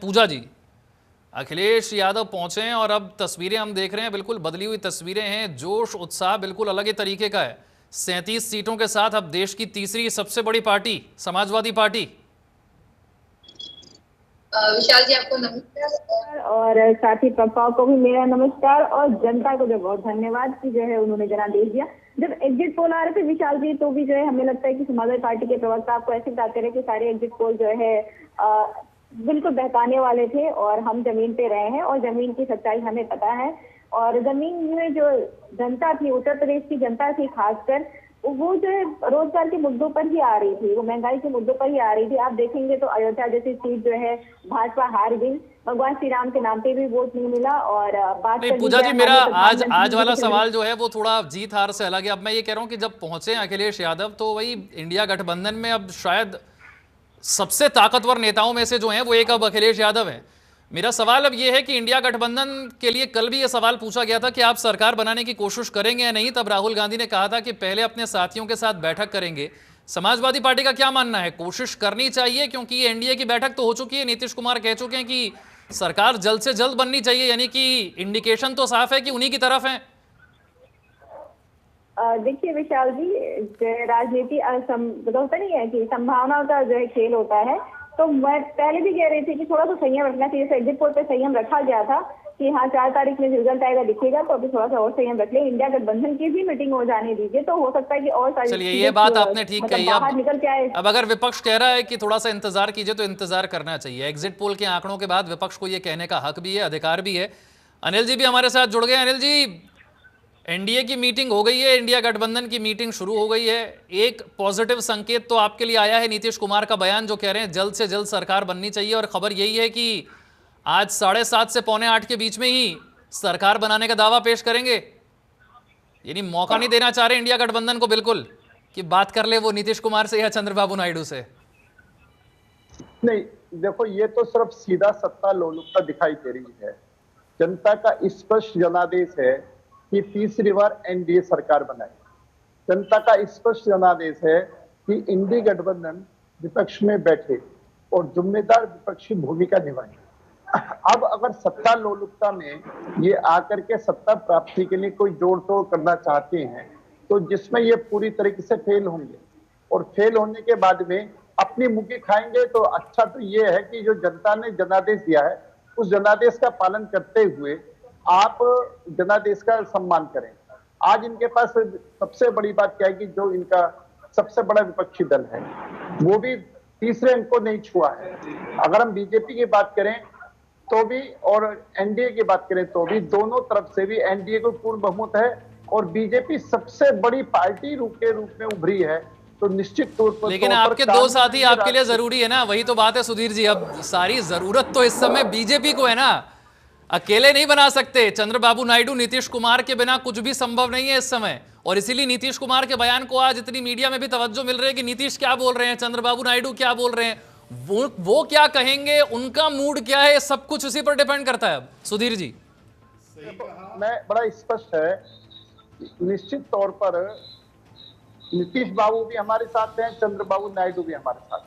पूजा जी, अखिलेश यादव पहुंचे हैं और अब तस्वीरें हम देख रहे हैं, बिल्कुल बदली हुई तस्वीरें हैं। जोश उत्साह बिल्कुल अलग ही तरीके का है। 37 सीटों के साथ अब देश की तीसरी सबसे बड़ी पार्टी समाजवादी पार्टी। विशाल जी आपको नमस्कार और साथ ही पप्पा को भी मेरा नमस्कार और जनता को जो बहुत धन्यवाद कि जो है उन्होंने जनादेश दिया। जब एग्जिट पोल आ रहे थे विशाल जी तो भी जो है हमें लगता है कि समाजवादी पार्टी के प्रवक्ता आपको ऐसे बताते रहे कि सारे एग्जिट पोल जो है बिल्कुल बहकाने वाले थे और हम जमीन पे रहे हैं और जमीन की सच्चाई हमें पता है। और जमीन में जो जनता थी, उत्तर प्रदेश की जनता थी खासकर, वो जो है रोजगार के मुद्दों पर ही आ रही थी, वो महंगाई के मुद्दों पर ही आ रही थी। आप देखेंगे तो अयोध्या जैसी सीट जो है भाजपा हार गई, भगवान श्री राम के नाम पे भी वोट नहीं मिला। और बात नहीं पूजा जी, मेरा आज वाला सवाल जो है वो थोड़ा जीत हार से अलग है। अब मैं ये कह रहा हूं कि जब पहुंचे अखिलेश यादव तो वही इंडिया गठबंधन में अब शायद सबसे ताकतवर नेताओं में से जो हैं वो एक अब अखिलेश यादव हैं। मेरा सवाल अब ये है कि इंडिया गठबंधन के लिए कल भी ये सवाल पूछा गया था कि आप सरकार बनाने की कोशिश करेंगे या नहीं। तब राहुल गांधी ने कहा था कि पहले अपने साथियों के साथ बैठक करेंगे। समाजवादी पार्टी का क्या मानना है, कोशिश करनी चाहिए? क्योंकि ये एनडीए की बैठक तो हो चुकी है, नीतीश कुमार कह चुके हैं कि सरकार जल्द से जल्द बननी चाहिए, यानी कि इंडिकेशन तो साफ है कि उन्हीं की तरफ है। देखिए विशाल जी, राजनीति होता नहीं है कि संभावना का जो है खेल होता है। तो मैं पहले भी कह रही थी कि थोड़ा सा संयम रखना चाहिए। एग्जिट पोल पे संयम रखा गया था कि हाँ 4 तारीख में रिजल्ट आएगा दिखेगा, तो अभी थोड़ा सा और संयम रख ले। इंडिया गठबंधन की भी मीटिंग हो जाने दीजिए, तो हो सकता है कि और सारी चलिए ये बात आपने ठीक कही। बाहर निकल के आए। अब अगर विपक्ष कह रहा है कि थोड़ा सा इंतजार कीजिए तो इंतजार करना चाहिए। एग्जिट पोल के आंकड़ों के बाद विपक्ष को ये कहने का हक भी है, अधिकार भी है। अनिल जी भी हमारे साथ जुड़ गए। अनिल जी, एनडीए की मीटिंग हो गई है, इंडिया गठबंधन की मीटिंग शुरू हो गई है। एक पॉजिटिव संकेत तो आपके लिए आया है, नीतीश कुमार का बयान जो कह रहे हैं जल्द से जल्द सरकार बननी चाहिए। और खबर यही है कि आज 7:30 से 7:45 के बीच में ही सरकार बनाने का दावा पेश करेंगे। यानी मौका नहीं देना चाह रहे इंडिया गठबंधन को बिल्कुल कि बात कर ले वो नीतीश कुमार से या चंद्रबाबू नायडू से। नहीं, देखो ये तो सिर्फ सीधा सत्ता लोलुपता दिखाई दे रही है। जनता का स्पष्ट जनादेश है कि तीसरी बार एनडीए सरकार बनाए। जनता का स्पष्ट जनादेश है कि इंडी गठबंधन विपक्ष में बैठे और जिम्मेदार विपक्षी भूमिका निभाए। अब अगर सत्ता लोलुपता में ये आकर के सत्ता प्राप्ति के लिए कोई जोड़ तोड़ करना चाहते हैं तो जिसमें ये पूरी तरीके से फेल होंगे और फेल होने के बाद में अपनी मुक्की खाएंगे। तो अच्छा तो ये है कि जो जनता ने जनादेश दिया है उस जनादेश का पालन करते हुए आप जनादेश का सम्मान करें। आज इनके पास सबसे बड़ी बात क्या है कि जो इनका सबसे बड़ा विपक्षी दल है वो भी तीसरे अंक को नहीं छुआ है। अगर हम बीजेपी की बात करें तो भी और एनडीए की बात करें तो भी दोनों तरफ से भी एनडीए को पूर्ण बहुमत है और बीजेपी सबसे बड़ी पार्टी के रूप में उभरी है। तो निश्चित तौर पर लेकिन आपके दो साथी आपके लिए जरूरी है ना, वही तो बात है सुधीर जी। अब सारी जरूरत तो इस समय बीजेपी को है ना, अकेले नहीं बना सकते। चंद्रबाबू नायडू, नीतीश कुमार के बिना कुछ भी संभव नहीं है इस समय। और इसीलिए नीतीश कुमार के बयान को आज इतनी मीडिया में भी तवज्जो मिल रही है कि नीतीश क्या बोल रहे हैं, चंद्रबाबू नायडू क्या बोल रहे हैं, वो क्या कहेंगे, उनका मूड क्या है, सब कुछ उसी पर डिपेंड करता है। अब सुधीर जी, मैं बड़ा स्पष्ट है, निश्चित तौर पर नीतीश बाबू भी हमारे साथ हैं, चंद्रबाबू नायडू भी हमारे साथ हैं।